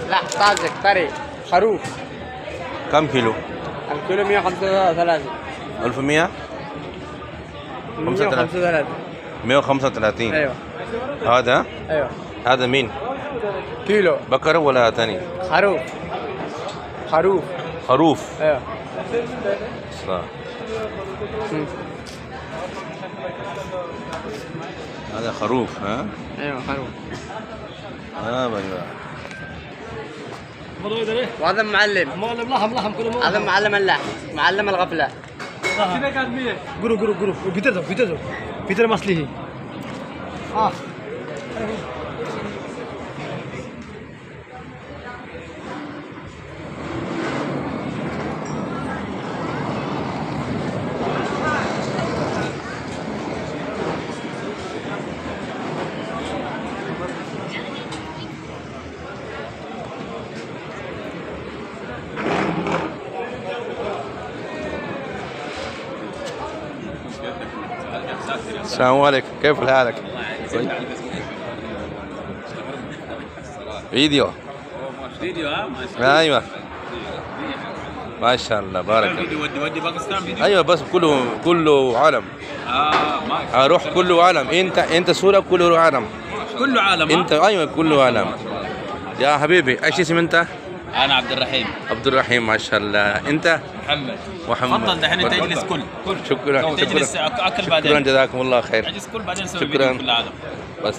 لا طازج طري خروف. كم كيلو؟ الكيلو 135. 1100؟ 135. 135. ايوه. هذا؟ ايوه. هذا مين؟ كيلو. بقر ولا ثاني؟ خروف. خروف. خروف. ايوه. صح. هذا خروف ها؟ ايوه خروف. ايوه. وهذا معلم. معلم لحم كله هذا معلم اللحم، معلم الغفله. كده كان مية. جرو بيتر مصلي هي. السلام عليكم، كيف حالك؟ فيديو. فيديو ها ما شاء الله. ايوه ما شاء الله بارك الله. فيديو ودي باكستان فيديو. ايوه بس كله عالم. ما اروح كله عالم. انت صورة كله عالم. كله عالم. انت ايوه كله عالم. يا حبيبي ايش اسم انت؟ انا عبد الرحيم. عبد الرحيم ما شاء الله. انت؟ محمد. تفضل دحين انت اجلس كل شكرا. تجلس اكل بعدين. شكرا جزاكم الله خير. اجلس كل بعدين نسوي شكراً. فيديو كل العالم. بس